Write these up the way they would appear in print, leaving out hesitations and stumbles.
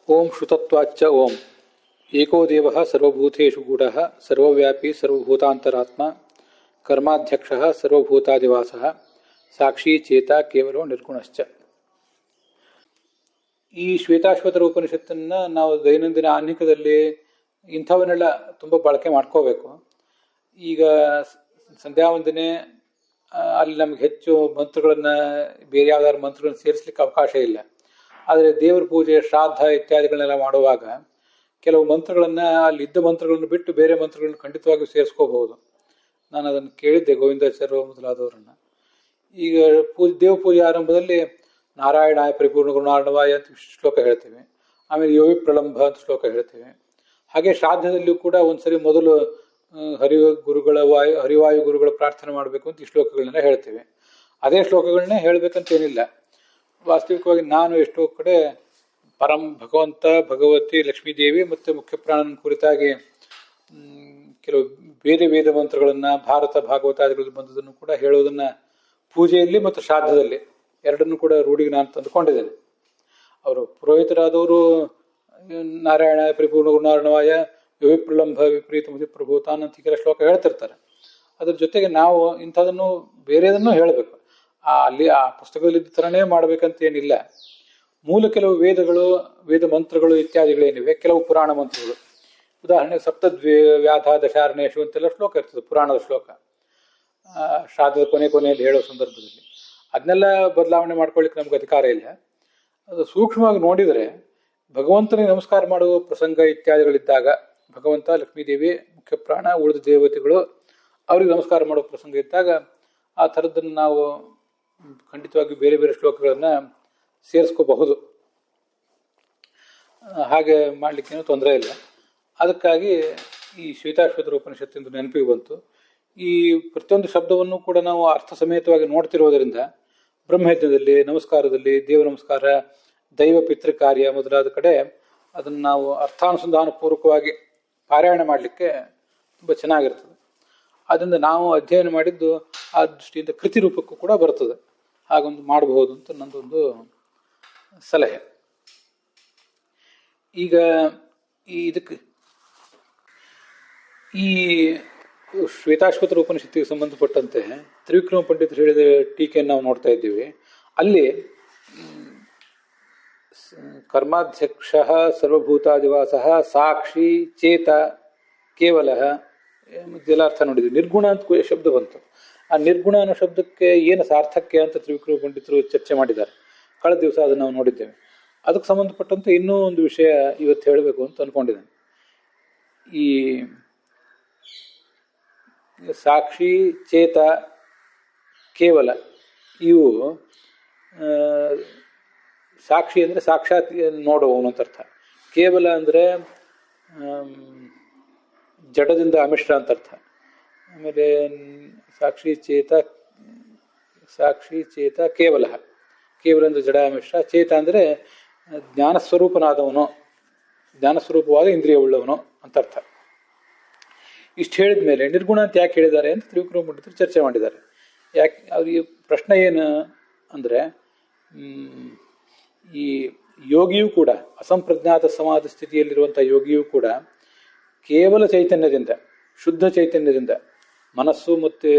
ಓಂ ಶ್ರುತತ್ವಾಚ್ಚ ಓಂ ಏಕೋ ದೇವಃ ಸರ್ವಭೂತೇಷು ಗೂಢಃ ಸರ್ವವ್ಯಾಪಿ ಸರ್ವಭೂತಾಂತರಾತ್ಮ ಕರ್ಮಾಧ್ಯಕ್ಷಃ ಸರ್ವಭೂತಾದಿವಾಸಃ ಸಾಕ್ಷಿ ಚೇತ ಕೇವಲೋ ನಿರ್ಗುಣಶ್ಚ. ಈ ಶ್ವೇತಾಶ್ವತರ ಉಪನಿಷತ್ತನ್ನು ನಾವು ದೈನಂದಿನ ಆನ್ಹಿಕದಲ್ಲಿ ಇಂಥವನ್ನೆಲ್ಲ ತುಂಬ ಬಳಕೆ ಮಾಡ್ಕೋಬೇಕು. ಈಗ ಸಂಧ್ಯಾ ವಂದನೆ ಅಲ್ಲಿ ನಮ್ಗೆ ಹೆಚ್ಚು ಮಂತ್ರಗಳನ್ನು ಬೇರೆ ಯಾವ್ದಾದ್ರು ಮಂತ್ರಗಳನ್ನು ಸೇರಿಸ್ಲಿಕ್ಕೆ ಅವಕಾಶ ಇಲ್ಲ. ಆದರೆ ದೇವರ ಪೂಜೆ ಶ್ರಾದ್ದ ಇತ್ಯಾದಿಗಳನ್ನೆಲ್ಲ ಮಾಡುವಾಗ ಕೆಲವು ಮಂತ್ರಗಳನ್ನು ಅಲ್ಲಿ ಇದ್ದ ಮಂತ್ರಗಳನ್ನು ಬಿಟ್ಟು ಬೇರೆ ಮಂತ್ರಗಳನ್ನು ಖಂಡಿತವಾಗಿಯೂ ಸೇರಿಸ್ಕೋಬಹುದು. ನಾನು ಅದನ್ನು ಕೇಳಿದ್ದೆ ಗೋವಿಂದಾಚಾರ್ಯ ಮೊದಲಾದವರನ್ನು. ಈಗ ದೇವ ಪೂಜೆ ಆರಂಭದಲ್ಲಿ ನಾರಾಯಣಾಯ ಪರಿಪೂರ್ಣ ಗುಣಾರ್ಣವಾಯ ಅಂತ ಶ್ಲೋಕ ಹೇಳ್ತೇವೆ. ಆಮೇಲೆ ಯೋಗಿ ಪ್ರಲಂಬ ಅಂತ ಶ್ಲೋಕ ಹೇಳ್ತೇವೆ. ಹಾಗೆ ಶ್ರಾದ್ದದಲ್ಲಿಯೂ ಕೂಡ ಒಂದ್ಸರಿ ಮೊದಲು ಹರಿವಾಯು ಗುರುಗಳ ಪ್ರಾರ್ಥನೆ ಮಾಡಬೇಕು ಅಂತ ಈ ಶ್ಲೋಕಗಳನ್ನೆಲ್ಲ ಹೇಳ್ತೇವೆ. ಅದೇ ಶ್ಲೋಕಗಳನ್ನೇ ಹೇಳ್ಬೇಕಂತೇನಿಲ್ಲ. ವಾಸ್ತವಿಕವಾಗಿ ನಾನು ಎಷ್ಟೋ ಕಡೆ ಪರಂ ಭಗವಂತ, ಭಗವತಿ, ಲಕ್ಷ್ಮೀದೇವಿ ಮತ್ತು ಮುಖ್ಯ ಪ್ರಾಣನ ಕುರಿತಾಗಿ ಕೆಲವು ವೇದ ಮಂತ್ರಗಳನ್ನು ಭಾರತ ಭಾಗವತಾದಿಗಳಲ್ಲಿ ಬಂದದನ್ನು ಕೂಡ ಹೇಳೋದನ್ನು ಪೂಜೆಯಲ್ಲಿ ಮತ್ತು ಶ್ರಾದ್ದದಲ್ಲಿ ಎರಡನ್ನೂ ಕೂಡ ರೂಢಿಗೆ ನಾನು ತಂದುಕೊಂಡಿದ್ದೇನೆ. ಅವರು ಪುರೋಹಿತರಾದವರು ನಾರಾಯಣ ಪರಿಪೂರ್ಣ ಗುಣಾರ್ಣವಾಯ ಯೋಗಿ ಪ್ರಲಂಬ ವಿಪರೀತ ಮುದಿ ಪ್ರಭೂತಾನ್ ಅಂತ ಕೆಲ ಶ್ಲೋಕ ಹೇಳ್ತಿರ್ತಾರೆ. ಅದ್ರ ಜೊತೆಗೆ ನಾವು ಇಂಥದನ್ನು ಬೇರೆದನ್ನು ಹೇಳಬೇಕು. ಅಲ್ಲಿ ಆ ಪುಸ್ತಕದಲ್ಲಿದ್ದ ಥರನೇ ಮಾಡ್ಬೇಕಂತ ಏನಿಲ್ಲ. ಮೂಲ ಕೆಲವು ವೇದ ಮಂತ್ರಗಳು ಇತ್ಯಾದಿಗಳೇನಿವೆ, ಕೆಲವು ಪುರಾಣ ಮಂತ್ರಗಳು. ಉದಾಹರಣೆಗೆ ವ್ಯಾಧ ದಶಾರಣೇಶು ಅಂತೆಲ್ಲ ಶ್ಲೋಕ ಇರ್ತದೆ, ಪುರಾಣದ ಶ್ಲೋಕ. ಶ್ರಾದ್ದದ ಕೊನೆಯಲ್ಲಿ ಹೇಳೋ ಸಂದರ್ಭದಲ್ಲಿ ಅದನ್ನೆಲ್ಲ ಬದಲಾವಣೆ ಮಾಡ್ಕೊಳ್ಳಿಕ್ಕೆ ನಮ್ಗೆ ಅಧಿಕಾರ ಇಲ್ಲ. ಅದು ಸೂಕ್ಷ್ಮವಾಗಿ ನೋಡಿದರೆ ಭಗವಂತನಿಗೆ ನಮಸ್ಕಾರ ಮಾಡುವ ಪ್ರಸಂಗ ಇತ್ಯಾದಿಗಳಿದ್ದಾಗ, ಭಗವಂತ, ಲಕ್ಷ್ಮೀದೇವಿ, ಮುಖ್ಯ ಪ್ರಾಣ, ಉಳಿದ ದೇವತೆಗಳು ಅವ್ರಿಗೆ ನಮಸ್ಕಾರ ಮಾಡೋ ಪ್ರಸಂಗ ಇದ್ದಾಗ ಆ ಥರದ್ದನ್ನು ನಾವು ಖಂಡಿತವಾಗಿ ಬೇರೆ ಬೇರೆ ಶ್ಲೋಕಗಳನ್ನು ಸೇರಿಸ್ಕೋಬಹುದು. ಹಾಗೆ ಮಾಡಲಿಕ್ಕೇನೂ ತೊಂದರೆ ಇಲ್ಲ. ಅದಕ್ಕಾಗಿ ಈ ಶ್ವೇತಾಶ್ವತರ ಉಪನಿಷತ್ತಿಂದು ನೆನಪಿಗೆ ಬಂತು. ಈ ಪ್ರತಿಯೊಂದು ಶಬ್ದವನ್ನು ಕೂಡ ನಾವು ಅರ್ಥ ಸಮೇತವಾಗಿ ನೋಡ್ತಿರೋದರಿಂದ ಬ್ರಹ್ಮಯಜ್ಞದಲ್ಲಿ, ನಮಸ್ಕಾರದಲ್ಲಿ, ದೇವ ನಮಸ್ಕಾರ, ದೈವ ಪಿತೃ ಕಾರ್ಯ ಮೊದಲಾದ ಕಡೆ ಅದನ್ನು ನಾವು ಅರ್ಥಾನುಸಂಧಾನ ಪೂರ್ವಕವಾಗಿ ಪಾರಾಯಣ ಮಾಡಲಿಕ್ಕೆ ತುಂಬ ಚೆನ್ನಾಗಿರ್ತದೆ. ಅದರಿಂದ ನಾವು ಅಧ್ಯಯನ ಮಾಡಿದ್ದು ಆ ದೃಷ್ಟಿಯಿಂದ ಕೃತಿ ರೂಪಕ್ಕೂ ಕೂಡ ಬರ್ತದೆ. ಹಾಗೊಂದು ಮಾಡಬಹುದು ಅಂತ ನಂದೊಂದು ಸಲಹೆ. ಈಗ ಇದಕ್ಕೆ ಈ ಶ್ವೇತಾಶ್ವತರ ಉಪನಿಷತ್ತಿಗೆ ಸಂಬಂಧಪಟ್ಟಂತೆ ತ್ರಿವಿಕ್ರಮ ಪಂಡಿತರು ಹೇಳಿದ ಟೀಕೆಯನ್ನು ನಾವು ನೋಡ್ತಾ ಇದ್ದೀವಿ. ಅಲ್ಲಿ ಕರ್ಮಾಧ್ಯಕ್ಷ ಸರ್ವಭೂತಾದಿವಾಸ ಸಾಕ್ಷಿ ಚೇತ ಕೇವಲ ಇದೆಲ್ಲ ಅರ್ಥ ನೋಡಿದ್ವಿ. ನಿರ್ಗುಣ ಅಂತ ಶಬ್ದ ಬಂತು. ಆ ನಿರ್ಗುಣ ಅನ್ನೋ ಶಬ್ದಕ್ಕೆ ಏನು ಸಾರ್ಥಕ್ಯ ಅಂತ ತ್ರಿವಿಕ್ರಮ ಪಂಡಿತರು ಚರ್ಚೆ ಮಾಡಿದ್ದಾರೆ. ಕಳೆದ ದಿವಸ ಅದನ್ನು ನಾವು ನೋಡಿದ್ದೇವೆ. ಅದಕ್ಕೆ ಸಂಬಂಧಪಟ್ಟಂತೆ ಇನ್ನೂ ಒಂದು ವಿಷಯ ಇವತ್ತು ಹೇಳಬೇಕು ಅಂತ ಅಂದ್ಕೊಂಡಿದ್ದೇನೆ. ಈ ಸಾಕ್ಷಿ, ಚೇತ, ಕೇವಲ ಇವು ಸಾಕ್ಷಿ ಅಂದರೆ ಸಾಕ್ಷಾತ್ ನೋಡುವವನು ಅಂತ ಅರ್ಥ. ಕೇವಲ ಅಂದರೆ ಜಡದಿಂದ ಅಮಿಶ್ರ ಅಂತ ಅರ್ಥ. ಆಮೇಲೆ ಸಾಕ್ಷಿ ಚೇತ ಕೇವಲ ಅಂದರೆ ಜಡ ಮಿಶ್ರ. ಚೇತ ಅಂದರೆ ಜ್ಞಾನಸ್ವರೂಪನಾದವನು, ಜ್ಞಾನಸ್ವರೂಪವಾದ ಇಂದ್ರಿಯ ಉಳ್ಳವನು ಅಂತ ಅರ್ಥ. ಇಷ್ಟು ಹೇಳಿದ ಮೇಲೆ ನಿರ್ಗುಣ ಅಂತ ಯಾಕೆ ಹೇಳಿದ್ದಾರೆ ಅಂತ ತ್ರಿವಿಕ್ರಮ ಪಂಡಿತರು ಚರ್ಚೆ ಮಾಡಿದ್ದಾರೆ. ಯಾಕೆ ಅವ್ರಿಗೆ ಪ್ರಶ್ನೆ ಏನು ಅಂದರೆ, ಈ ಯೋಗಿಯೂ ಕೂಡ, ಅಸಂಪ್ರಜ್ಞಾತ ಸಮಾಧಿ ಸ್ಥಿತಿಯಲ್ಲಿರುವಂಥ ಯೋಗಿಯೂ ಕೂಡ ಕೇವಲ ಚೈತನ್ಯದಿಂದ, ಶುದ್ಧ ಚೈತನ್ಯದಿಂದ, ಮನಸ್ಸು ಮತ್ತು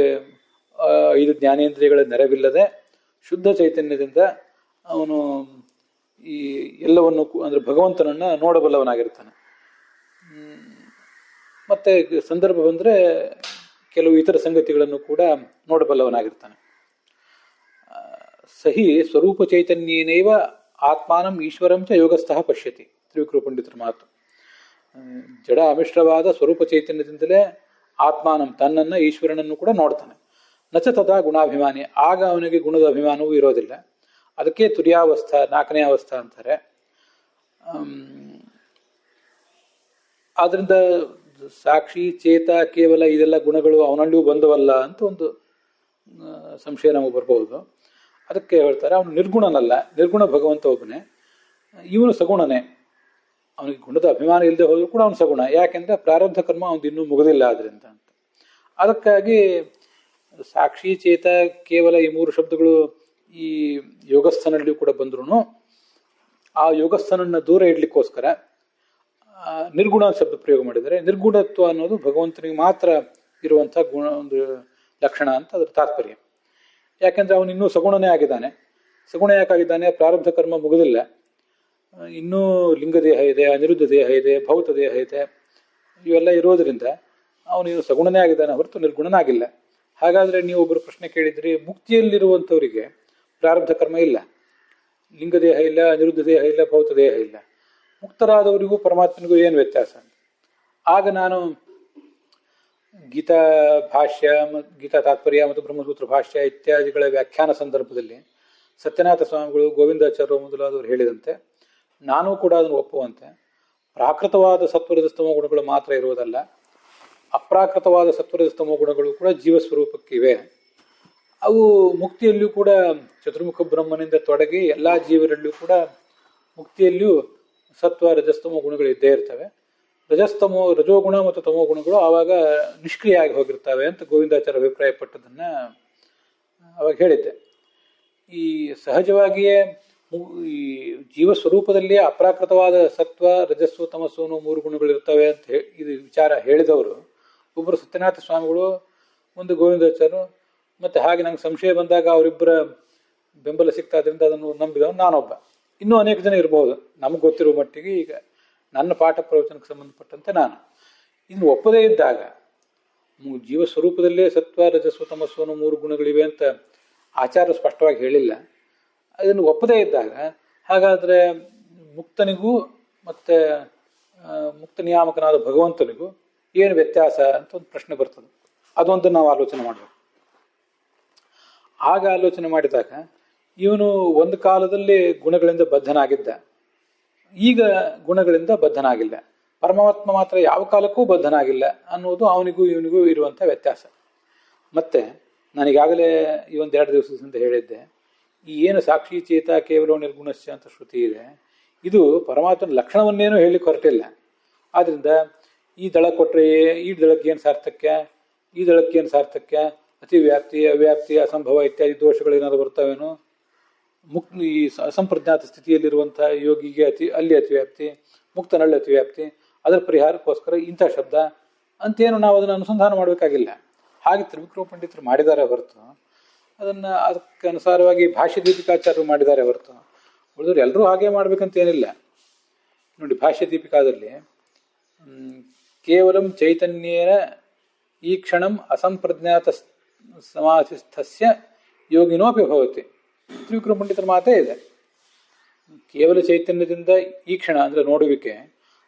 5 ಜ್ಞಾನೇಂದ್ರಿಯಗಳ ನೆರವಿಲ್ಲದೆ ಶುದ್ಧ ಚೈತನ್ಯದಿಂದ ಅವನು ಈ ಎಲ್ಲವನ್ನು ಅಂದರೆ ಭಗವಂತನನ್ನು ನೋಡಬಲ್ಲವನಾಗಿರ್ತಾನೆ. ಮತ್ತು ಸಂದರ್ಭ ಬಂದರೆ ಕೆಲವು ಇತರ ಸಂಗತಿಗಳನ್ನು ಕೂಡ ನೋಡಬಲ್ಲವನಾಗಿರ್ತಾನೆ. ಸಹಿ ಸ್ವರೂಪ ಚೈತನ್ಯೇನೈವ ಆತ್ಮಾನಂ ಈಶ್ವರಂ ಚ ಯೋಗಸ್ಥಃ ಪಶ್ಯತಿ, ತ್ರಿವಿಕ್ರಮ ಪಂಡಿತರ ಮಾತು. ಜಡ ಅಮಿಶ್ರವಾದ ಸ್ವರೂಪ ಚೈತನ್ಯದಿಂದಲೇ ಆತ್ಮಾನಂ, ತನ್ನನ್ನು, ಈಶ್ವರನನ್ನು ಕೂಡ ನೋಡ್ತಾನೆ. ನಚ ತದಾ ಗುಣಾಭಿಮಾನಿ, ಆಗ ಅವನಿಗೆ ಗುಣದ ಅಭಿಮಾನವೂ ಇರೋದಿಲ್ಲ. ಅದಕ್ಕೆ ತುರ್ಯಾವಸ್ಥಾ, 4ನೇ ಅವಸ್ಥಾ ಅಂತಾರೆ. ಆದ್ರಿಂದ ಸಾಕ್ಷಿ, ಚೇತ, ಕೇವಲ ಇದೆಲ್ಲ ಗುಣಗಳು ಅವನಲ್ಲಿಯೂ ಬಂದವಲ್ಲ ಅಂತ ಒಂದು ಸಂಶಯ ನಮಗೆ ಬರಬಹುದು. ಅದಕ್ಕೆ ಹೇಳ್ತಾರೆ ಅವನು ನಿರ್ಗುಣನಲ್ಲ, ನಿರ್ಗುಣ ಭಗವಂತ ಒಬ್ಬನೇ, ಇವನು ಸಗುಣನೇ. ಅವನಿಗೆ ಗುಣದ ಅಭಿಮಾನ ಇಲ್ಲದೆ ಹೋದರೂ ಕೂಡ ಅವನು ಸಗುಣ. ಯಾಕೆಂದರೆ ಪ್ರಾರಬ್ಧ ಕರ್ಮ ಅವನು ಇನ್ನೂ ಮುಗಿದಿಲ್ಲ ಆದ್ರಿಂದ ಅಂತ. ಅದಕ್ಕಾಗಿ ಸಾಕ್ಷಿ, ಚೇತ, ಕೇವಲ ಈ 3 ಶಬ್ದಗಳು ಈ ಯೋಗಸ್ಥನಲ್ಲಿಯೂ ಕೂಡ ಬಂದ್ರೂ ಆ ಯೋಗಸ್ಥನನ್ನು ದೂರ ಇಡ್ಲಿಕ್ಕೋಸ್ಕರ ನಿರ್ಗುಣ ಶಬ್ದ ಪ್ರಯೋಗ ಮಾಡಿದರೆ, ನಿರ್ಗುಣತ್ವ ಅನ್ನೋದು ಭಗವಂತನಿಗೆ ಮಾತ್ರ ಇರುವಂಥ ಒಂದು ಲಕ್ಷಣ ಅಂತ ಅದರ ತಾತ್ಪರ್ಯ. ಯಾಕೆಂದ್ರೆ ಅವನು ಇನ್ನೂ ಸಗುಣನೇ ಆಗಿದ್ದಾನೆ. ಸಗುಣ ಯಾಕಾಗಿದ್ದಾನೆ? ಪ್ರಾರಬ್ಧ ಕರ್ಮ ಮುಗಿದಿಲ್ಲ, ಇನ್ನೂ ಲಿಂಗ ದೇಹ ಇದೆ, ಅನಿರುದ್ಧ ದೇಹ ಇದೆ, ಭೌತ ದೇಹ ಇದೆ, ಇವೆಲ್ಲ ಇರೋದ್ರಿಂದ ಅವನು ಇನ್ನು ಸಗುಣನೇ ಆಗಿದ್ದಾನೆ ಹೊರತು ನಿರ್ಗುಣನಾಗಿಲ್ಲ. ಹಾಗಾದ್ರೆ ನೀವು ಒಬ್ಬರು ಪ್ರಶ್ನೆ ಕೇಳಿದ್ರಿ, ಮುಕ್ತಿಯಲ್ಲಿರುವಂಥವರಿಗೆ ಪ್ರಾರಬ್ಧ ಕರ್ಮ ಇಲ್ಲ, ಲಿಂಗ ದೇಹ ಇಲ್ಲ, ಅನಿರುದ್ಧ ದೇಹ ಇಲ್ಲ, ಭೌತ ದೇಹ ಇಲ್ಲ, ಮುಕ್ತರಾದವರಿಗೂ ಪರಮಾತ್ಮನಿಗೂ ಏನು ವ್ಯತ್ಯಾಸ ಅಂತ. ಆಗ ನಾನು ಗೀತಾ ಭಾಷ್ಯ, ಗೀತಾ ತಾತ್ಪರ್ಯ ಮತ್ತು ಬ್ರಹ್ಮಸೂತ್ರ ಭಾಷ್ಯ ಇತ್ಯಾದಿಗಳ ವ್ಯಾಖ್ಯಾನ ಸಂದರ್ಭದಲ್ಲಿ ಸತ್ಯನಾಥ ಸ್ವಾಮಿಗಳು, ಗೋವಿಂದಾಚಾರ್ಯ ಮೊದಲಾದವರು ಹೇಳಿದಂತೆ ನಾನೂ ಕೂಡ ಅದನ್ನು ಒಪ್ಪುವಂತೆ, ಪ್ರಾಕೃತವಾದ ಸತ್ವರಜಸ್ತಮ ಗುಣಗಳು ಮಾತ್ರ ಇರುವುದಲ್ಲ, ಅಪ್ರಾಕೃತವಾದ ಸತ್ವರಜಸ್ತಮ ಗುಣಗಳು ಕೂಡ ಜೀವಸ್ವರೂಪಕ್ಕಿವೆ. ಅವು ಮುಕ್ತಿಯಲ್ಲಿಯೂ ಕೂಡ ಚತುರ್ಮುಖ ಬ್ರಹ್ಮನಿಂದ ತೊಡಗಿ ಎಲ್ಲ ಜೀವರಲ್ಲಿಯೂ ಕೂಡ ಮುಕ್ತಿಯಲ್ಲಿಯೂ ಸತ್ವ ರಜಸ್ತಮೋ ಗುಣಗಳು ಇದ್ದೇ ಇರ್ತವೆ. ರಜೋಗುಣ ಮತ್ತು ತಮೋ ಗುಣಗಳು ಆವಾಗ ನಿಷ್ಕ್ರಿಯ ಆಗಿ ಹೋಗಿರ್ತವೆ ಅಂತ ಗೋವಿಂದಾಚಾರ್ಯ ಅಭಿಪ್ರಾಯಪಟ್ಟದನ್ನ ಅವಾಗ ಹೇಳಿದ್ದೆ. ಈ ಸಹಜವಾಗಿಯೇ ಈ ಜೀವ ಸ್ವರೂಪದಲ್ಲಿ ಅಪ್ರಾಕೃತವಾದ ಸತ್ವ ರಜಸ್ಸು ತಮಸ್ಸು ಅನ್ನೋ 3 ಗುಣಗಳು ಇರ್ತವೆ ಅಂತ ಇದು ವಿಚಾರ ಹೇಳಿದವರು ಒಬ್ಬರು ಸತ್ಯನಾಥ ಸ್ವಾಮಿಗಳು, ಒಂದು ಗೋವಿಂದಾಚಾರ್ಯರು, ಮತ್ತೆ ಹಾಗೆ ನಂಗೆ ಸಂಶಯ ಬಂದಾಗ ಅವರಿಬ್ಬರ ಬೆಂಬಲ ಸಿಗ್ತಾದ್ರಿಂದ ಅದನ್ನು ನಂಬಿದವನು ನಾನೊಬ್ಬ. ಇನ್ನೂ ಅನೇಕ ಜನ ಇರಬಹುದು, ನಮಗೆ ಗೊತ್ತಿರುವ ಮಟ್ಟಿಗೆ. ಈಗ ನನ್ನ ಪಾಠ ಪ್ರವಚನಕ್ಕೆ ಸಂಬಂಧಪಟ್ಟಂತೆ ನಾನು ಇನ್ನು ಒಪ್ಪದೇ ಇದ್ದಾಗ, ಜೀವ ಸ್ವರೂಪದಲ್ಲೇ ಸತ್ವ ರಜಸ್ಸು ತಮಸ್ಸು ಅನ್ನೋ 3 ಗುಣಗಳಿವೆ ಅಂತ ಆಚಾರ್ಯ ಸ್ಪಷ್ಟವಾಗಿ ಹೇಳಿಲ್ಲ. ಅದನ್ನು ಒಪ್ಪದೇ ಇದ್ದಾಗ ಹಾಗಾದರೆ ಮುಕ್ತನಿಗೂ ಮತ್ತೆ ಮುಕ್ತ ನಿಯಾಮಕನಾದ ಭಗವಂತನಿಗೂ ಏನು ವ್ಯತ್ಯಾಸ ಅಂತ ಒಂದು ಪ್ರಶ್ನೆ ಬರ್ತದೆ. ಅದೊಂದು ನಾವು ಆಲೋಚನೆ ಮಾಡಬೇಕು. ಆಗ ಆಲೋಚನೆ ಮಾಡಿದಾಗ ಇವನು ಒಂದು ಕಾಲದಲ್ಲಿ ಗುಣಗಳಿಂದ ಬದ್ಧನಾಗಿದ್ದ, ಈಗ ಗುಣಗಳಿಂದ ಬದ್ಧನಾಗಿಲ್ಲ. ಪರಮಾತ್ಮ ಮಾತ್ರ ಯಾವ ಕಾಲಕ್ಕೂ ಬದ್ಧನಾಗಿಲ್ಲ ಅನ್ನೋದು ಅವನಿಗೂ ಇವನಿಗೂ ಇರುವಂಥ ವ್ಯತ್ಯಾಸ. ಮತ್ತೆ ನಾನೀಗಾಗಲೇ ಈ 1-2 ದಿವಸದಿಂದ ಹೇಳಿದ್ದೆ, ಈ ಏನು ಸಾಕ್ಷಿ ಚೇತ ಕೇವಲ ನಿರ್ಗುಣಸ್ಯ ಅಂತ ಶ್ರುತಿ ಇದೆ, ಇದು ಪರಮಾತ್ಮನ ಲಕ್ಷಣವನ್ನೇನೂ ಹೇಳಲಿಕ್ಕೆ ಹೊರಟಿಲ್ಲ. ಆದ್ದರಿಂದ ಈ ದಳ ಕೊಟ್ಟರೆ ಈ ದಳಕ್ಕೆ ಏನು ಸಾರ್ಥಕ್ಯ, ಈ ದಳಕ್ಕೆ ಏನು ಸಾರ್ಥಕ್ಯ, ಅತಿವ್ಯಾಪ್ತಿ ಅವ್ಯಾಪ್ತಿ ಅಸಂಭವ ಇತ್ಯಾದಿ ದೋಷಗಳೇನಾದ್ರು ಬರ್ತಾವೇನೋ, ಈ ಅಸಂಪ್ರಜ್ಞಾತ ಸ್ಥಿತಿಯಲ್ಲಿರುವಂಥ ಯೋಗಿಗೆ ಅಲ್ಲಿ ಅತಿವ್ಯಾಪ್ತಿ, ಮುಕ್ತನಲ್ಲಿ ಅತಿವ್ಯಾಪ್ತಿ, ಅದರ ಪರಿಹಾರಕ್ಕೋಸ್ಕರ ಇಂಥ ಶಬ್ದ ಅಂತೇನು ನಾವು ಅದನ್ನು ಅನುಸಂಧಾನ ಮಾಡಬೇಕಾಗಿಲ್ಲ. ಹಾಗೆ ತ್ರಿವಿಕ್ರಮ ಪಂಡಿತರು ಮಾಡಿದ್ದಾರೆ ಹೊರತು, ಅದನ್ನು ಅದಕ್ಕೆ ಅನುಸಾರವಾಗಿ ಭಾಷ್ಯ ದೀಪಿಕಾಚಾರ್ಯರು ಮಾಡಿದ್ದಾರೆ ಹೊರತು ಉಳಿದವರು ಎಲ್ಲರೂ ಹಾಗೆ ಮಾಡ್ಬೇಕಂತ ಏನಿಲ್ಲ. ನೋಡಿ, ಭಾಷ್ಯ ದೀಪಿಕಾದಲ್ಲಿ ಕೇವಲಂ ಚೈತನ್ಯೇನ ಈ ಕ್ಷಣಂ ಅಸಂಪ್ರಜ್ಞಾತ ಸಮಾಧಿಸ್ಥಸ್ಯ ಯೋಗಿನೋಪಿ ಭವತಿ. ತ್ರಿವಿಕ್ರಮ ಪಂಡಿತರ ಮಾತೇ ಇದೆ. ಕೇವಲ ಚೈತನ್ಯದಿಂದ ಈ ಕ್ಷಣ ಅಂದರೆ ನೋಡುವಿಕೆ,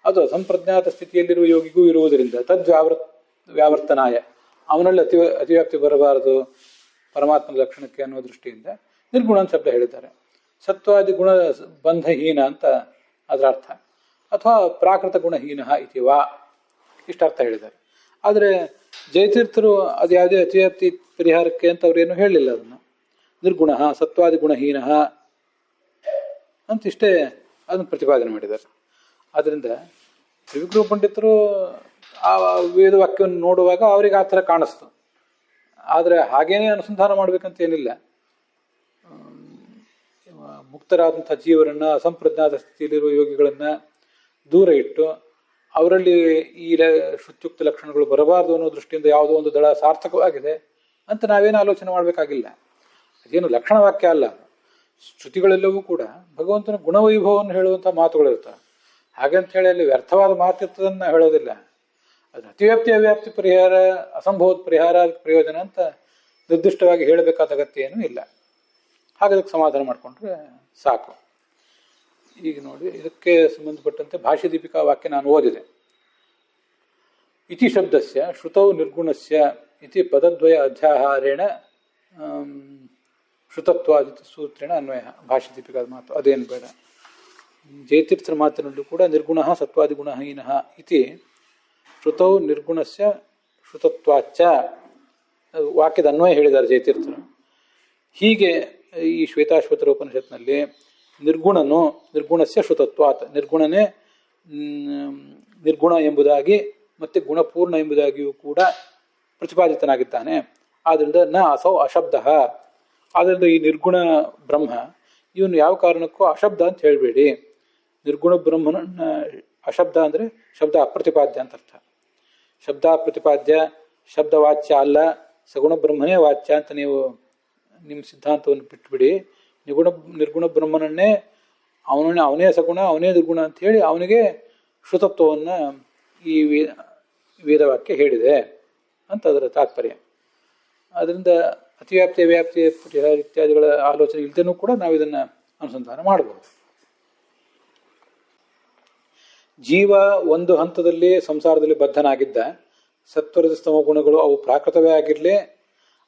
ಅದು ಅಸಂಪ್ರಜ್ಞಾತ ಸ್ಥಿತಿಯಲ್ಲಿರುವ ಯೋಗಿಗೂ ಇರುವುದರಿಂದ ವ್ಯಾವರ್ತನಾಯ, ಅವನಲ್ಲಿ ಅತಿವ್ಯಾಪ್ತಿ ಬರಬಾರದು ಪರಮಾತ್ಮನ ಲಕ್ಷಣಕ್ಕೆ ಅನ್ನೋ ದೃಷ್ಟಿಯಿಂದ ನಿರ್ಗುಣ ಶಬ್ದ ಹೇಳಿದ್ದಾರೆ. ಸತ್ವಾದಿ ಗುಣ ಬಂಧಹೀನ ಅಂತ ಅದರ ಅರ್ಥ, ಅಥವಾ ಪ್ರಾಕೃತ ಗುಣಹೀನ ಇತಿ ವಾ, ಇಷ್ಟರ್ಥ ಹೇಳಿದ್ದಾರೆ. ಆದರೆ ಜಯತೀರ್ಥರು ಅದು ಯಾವುದೇ ಅತಿವ್ಯಾಪ್ತಿ ಪರಿಹಾರಕ್ಕೆ ಅಂತ ಅವ್ರೇನು ಹೇಳಲಿಲ್ಲ. ಅದನ್ನು ನಿರ್ಗುಣ ಸತ್ವಾದಿ ಗುಣಹೀನ ಅಂತಿಷ್ಟೇ ಅದನ್ನು ಪ್ರತಿಪಾದನೆ ಮಾಡಿದ್ದಾರೆ. ಆದ್ದರಿಂದ ತ್ರಿವಿಕ್ರಮ ಪಂಡಿತರು ಆ ವೇದವಾಕ್ಯವನ್ನು ನೋಡುವಾಗ ಅವರಿಗೆ ಆ ಥರ ಕಾಣಿಸ್ತು. ಆದರೆ ಹಾಗೇನೇ ಅನುಸಂಧಾನ ಮಾಡಬೇಕಂತ ಏನಿಲ್ಲ. ಮುಕ್ತರಾದಂಥ ಜೀವರನ್ನು, ಅಸಂಪ್ರಜ್ಞಾತ ಸ್ಥಿತಿಯಲ್ಲಿರುವ ಯೋಗಿಗಳನ್ನು ದೂರ ಇಟ್ಟು ಅವರಲ್ಲಿ ಈ ಶ್ರುತ್ಯುಕ್ತ ಲಕ್ಷಣಗಳು ಬರಬಾರ್ದು ಅನ್ನೋ ದೃಷ್ಟಿಯಿಂದ ಯಾವುದೋ ಒಂದು ದಳ ಸಾರ್ಥಕವಾಗಿದೆ ಅಂತ ನಾವೇನು ಆಲೋಚನೆ ಮಾಡಬೇಕಾಗಿಲ್ಲ. ಅದೇನು ಲಕ್ಷಣ ವಾಕ್ಯ ಅಲ್ಲ. ಶ್ರುತಿಗಳೆಲ್ಲವೂ ಕೂಡ ಭಗವಂತನ ಗುಣವೈಭವವನ್ನು ಹೇಳುವಂಥ ಮಾತುಗಳಿರ್ತವೆ. ಹಾಗಂತ ಹೇಳಿ ಅಲ್ಲಿ ವ್ಯರ್ಥವಾದ ಮಾತಿರ್ತದನ್ನು ಹೇಳೋದಿಲ್ಲ. ಅದು ಅತಿವ್ಯಾಪ್ತಿ ಅವ್ಯಾಪ್ತಿ ಪರಿಹಾರ, ಅಸಂಭವದ ಪರಿಹಾರ, ಅದಕ್ಕೆ ಪ್ರಯೋಜನ ಅಂತ ನಿರ್ದಿಷ್ಟವಾಗಿ ಹೇಳಬೇಕಾದ ಅಗತ್ಯ ಏನೂ ಇಲ್ಲ. ಹಾಗೆ ಅದಕ್ಕೆ ಸಮಾಧಾನ ಮಾಡಿಕೊಂಡ್ರೆ ಸಾಕು. ಈಗ ನೋಡಿ, ಇದಕ್ಕೆ ಸಂಬಂಧಪಟ್ಟಂತೆ ಭಾಷ್ಯ ದೀಪಿಕಾ ವಾಕ್ಯ ನಾನು ಓದಿದೆ. ಇತಿ ಶಬ್ದಸ್ಯ ಶ್ರುತೌ ನಿರ್ಗುಣಸ್ಯ ಇತಿ ಪದದ್ವಯ ಅಧ್ಯಾಹಾರೇಣ ಶ್ರುತತ್ವಾದಿತ ಸೂತ್ರೇಣ ಅನ್ವಯ. ಭಾಷ್ಯ ದೀಪಿಕಾದ ಮಾತು ಅದೇನು ಬೇಡ. ಜಯತೀರ್ಥರ ಮಾತಿನಲ್ಲೂ ಕೂಡ ನಿರ್ಗುಣ ಸತ್ವಾದಿ ಗುಣಹೀನ ಇತಿ ಶ್ರುತೌ ನಿರ್ಗುಣಸ್ಯ ಶ್ರುತತ್ವಾಚ್ಚ ವಾಕ್ಯದ ಅನ್ವಯ ಹೇಳಿದ್ದಾರೆ ಜಯತೀರ್ಥರು. ಹೀಗೆ ಈ ಶ್ವೇತಾಶ್ವತರ ಉಪನಿಷತ್ನಲ್ಲಿ ನಿರ್ಗುಣಸ್ಯ ಶ್ರುತತ್ವಾತ್, ನಿರ್ಗುಣನೇ ನಿರ್ಗುಣ ಎಂಬುದಾಗಿ ಮತ್ತೆ ಗುಣಪೂರ್ಣ ಎಂಬುದಾಗಿಯೂ ಕೂಡ ಪ್ರತಿಪಾದಿತನಾಗಿದ್ದಾನೆ. ಆದ್ದರಿಂದ ನ ಅಸೌ ಅಶಬ್ದ. ಆದ್ದರಿಂದ ಈ ನಿರ್ಗುಣ ಬ್ರಹ್ಮ ಇವನು ಯಾವ ಕಾರಣಕ್ಕೂ ಅಶಬ್ದ ಅಂತ ಹೇಳಬೇಡಿ. ನಿರ್ಗುಣ ಬ್ರಹ್ಮನನ್ನ ಅಶಬ್ದ ಅಂದರೆ ಶಬ್ದ ಅಪ್ರತಿಪಾದ್ಯ ಅಂತ ಅರ್ಥ. ಶಬ್ದ ಪ್ರತಿಪಾದ್ಯ, ಶಬ್ದ ವಾಚ್ಯ ಅಲ್ಲ, ಸಗುಣ ಬ್ರಹ್ಮನೇ ವಾಚ್ಯ ಅಂತ ನೀವು ನಿಮ್ಮ ಸಿದ್ಧಾಂತವನ್ನು ಬಿಟ್ಟುಬಿಡಿ. ನಿರ್ಗುಣ ಬ್ರಹ್ಮನನ್ನೇ ಅವನೇ ಸಗುಣ, ಅವನೇ ನಿರ್ಗುಣ ಅಂತ ಹೇಳಿ ಅವನಿಗೆ ಶ್ರುತತ್ವವನ್ನು ಈ ವೇದವಾಕ್ಯ ಹೇಳಿದೆ ಅಂತ ಅದರ ತಾತ್ಪರ್ಯ. ಅದರಿಂದ ಅತಿವ್ಯಾಪ್ತಿ ವ್ಯಾಪ್ತಿ ಇತ್ಯಾದಿಗಳ ಆಲೋಚನೆ ಇಲ್ಲದೇನೂ ಕೂಡ ನಾವು ಇದನ್ನು ಅನುಸಂಧಾನ ಮಾಡಬಹುದು. ಜೀವ ಒಂದು ಹಂತದಲ್ಲಿ ಸಂಸಾರದಲ್ಲಿ ಬದ್ಧನಾಗಿದ್ದ. ಸತ್ವರದ ಸ್ತಮ ಗುಣಗಳು ಅವು ಪ್ರಾಕೃತವೇ ಆಗಿರಲಿ,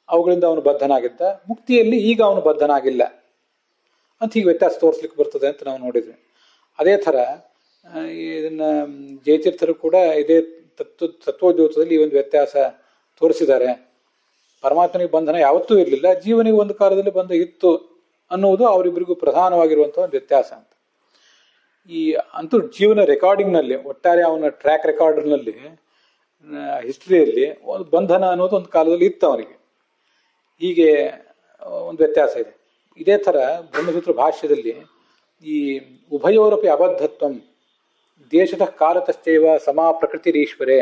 ಅವುಗಳಿಂದ ಅವನು ಬದ್ಧನಾಗಿದ್ದ. ಮುಕ್ತಿಯಲ್ಲಿ ಈಗ ಅವನು ಬದ್ಧನಾಗಿಲ್ಲ ಅಂತ ಹೀಗೆ ವ್ಯತ್ಯಾಸ ತೋರಿಸ್ಲಿಕ್ಕೆ ಬರ್ತದೆ ಅಂತ ನಾವು ನೋಡಿದ್ವಿ. ಅದೇ ಥರ ಇದನ್ನು ಜಯತೀರ್ಥರು ಕೂಡ ಇದೇ ತತ್ವೋದ್ಯೋತದಲ್ಲಿ ಈ ಒಂದು ವ್ಯತ್ಯಾಸ ತೋರಿಸಿದ್ದಾರೆ. ಪರಮಾತ್ಮನಿಗೆ ಬಂಧನ ಯಾವತ್ತೂ ಇರಲಿಲ್ಲ, ಜೀವನಿಗೆ ಒಂದು ಕಾಲದಲ್ಲಿ ಬಂಧ ಇತ್ತು ಅನ್ನುವುದು ಅವರಿಬ್ಬರಿಗೂ ಪ್ರಧಾನವಾಗಿರುವಂಥ ಒಂದು ವ್ಯತ್ಯಾಸ ಅಂತ. ಈ ಅಂತೂ ಜೀವನ ರೆಕಾರ್ಡಿಂಗ್ನಲ್ಲಿ, ಒಟ್ಟಾರೆ ಅವನ ಟ್ರ್ಯಾಕ್ ರೆಕಾರ್ಡ್ನಲ್ಲಿ, ಹಿಸ್ಟ್ರಿಯಲ್ಲಿ ಒಂದು ಬಂಧನ ಅನ್ನೋದು ಒಂದು ಕಾಲದಲ್ಲಿ ಇತ್ತು ಅವನಿಗೆ. ಹೀಗೆ ಒಂದು ವ್ಯತ್ಯಾಸ ಇದೆ. ಇದೇ ಥರ ಬ್ರಹ್ಮಸೂತ್ರ ಭಾಷ್ಯದಲ್ಲಿ ಈ ಉಭಯೋರಪಿ ಅಬದ್ಧತ್ವಂ ದೇಶತಃ ಕಾಲತಶ್ಚೈವ ಸಮಾ ಪ್ರಕೃತಿರೀಶ್ವರೇ,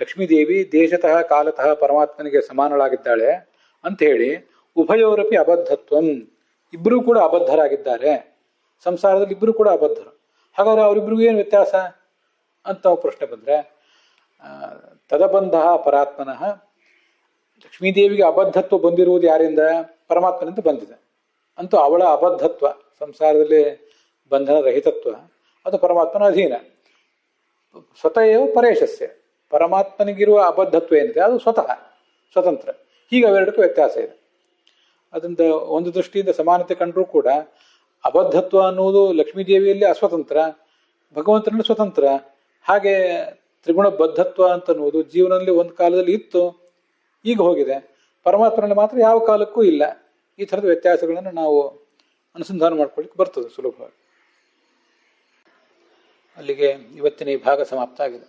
ಲಕ್ಷ್ಮೀದೇವಿ ದೇಶತಃ ಕಾಲತಃ ಪರಮಾತ್ಮನಿಗೆ ಸಮಾನಳಾಗಿದ್ದಾಳೆ ಅಂತ ಹೇಳಿ ಉಭಯೋರಪಿ ಅಬದ್ಧತ್ವಂ, ಇಬ್ಬರೂ ಕೂಡ ಅಬದ್ಧರಾಗಿದ್ದಾರೆ, ಸಂಸಾರದಲ್ಲಿ ಇಬ್ಬರು ಕೂಡ ಅಬದ್ಧರು. ಹಾಗಾದ್ರೆ ಅವರಿಬ್ಬರಿಗೂ ಏನು ವ್ಯತ್ಯಾಸ ಅಂತ ನಾವು ಪ್ರಶ್ನೆ ಬಂದರೆ, ತದಬಂಧ ಪರಾತ್ಮನಃ, ಲಕ್ಷ್ಮೀದೇವಿಗೆ ಅಬದ್ಧತ್ವ ಬಂದಿರುವುದು ಯಾರಿಂದ? ಪರಮಾತ್ಮನಿಂದ ಬಂದಿದೆ. ಅಂತೂ ಅವಳ ಅಬದ್ಧತ್ವ, ಸಂಸಾರದಲ್ಲಿ ಬಂಧನ ರಹಿತತ್ವ, ಅದು ಪರಮಾತ್ಮನ ಅಧೀನ. ಸ್ವತಃ ಪರೇಶಸ್ಯ, ಪರಮಾತ್ಮನಿಗಿರುವ ಅಬದ್ಧತ್ವ ಏನಿದೆ ಅದು ಸ್ವತಃ ಸ್ವತಂತ್ರ. ಹೀಗೆ ಅವೆರಡಕ್ಕೂ ವ್ಯತ್ಯಾಸ ಇದೆ. ಅದರಿಂದ ಒಂದು ದೃಷ್ಟಿಯಿಂದ ಸಮಾನತೆ ಕಂಡರೂ ಕೂಡ ಅಬದ್ಧತ್ವ ಅನ್ನುವುದು ಲಕ್ಷ್ಮೀದೇವಿಯಲ್ಲಿ ಅಸ್ವತಂತ್ರ, ಭಗವಂತನಲ್ಲಿ ಸ್ವತಂತ್ರ. ಹಾಗೆ ತ್ರಿಗುಣ ಬದ್ಧತ್ವ ಅಂತ ಅನ್ನುವುದು ಜೀವನದಲ್ಲಿ ಒಂದು ಕಾಲದಲ್ಲಿ ಇತ್ತು, ಈಗ ಹೋಗಿದೆ. ಪರಮಾತ್ಮನಲ್ಲಿ ಮಾತ್ರ ಯಾವ ಕಾಲಕ್ಕೂ ಇಲ್ಲ. ಈ ಥರದ ವ್ಯತ್ಯಾಸಗಳನ್ನು ನಾವು ಅನುಸಂಧಾನ ಮಾಡ್ಕೊಳ್ಳಿಕ್ಕೆ ಬರ್ತದೆ ಸುಲಭವಾಗಿ. ಅಲ್ಲಿಗೆ ಇವತ್ತಿನ ಈ ಭಾಗ ಸಮಾಪ್ತ ಆಗಿದೆ.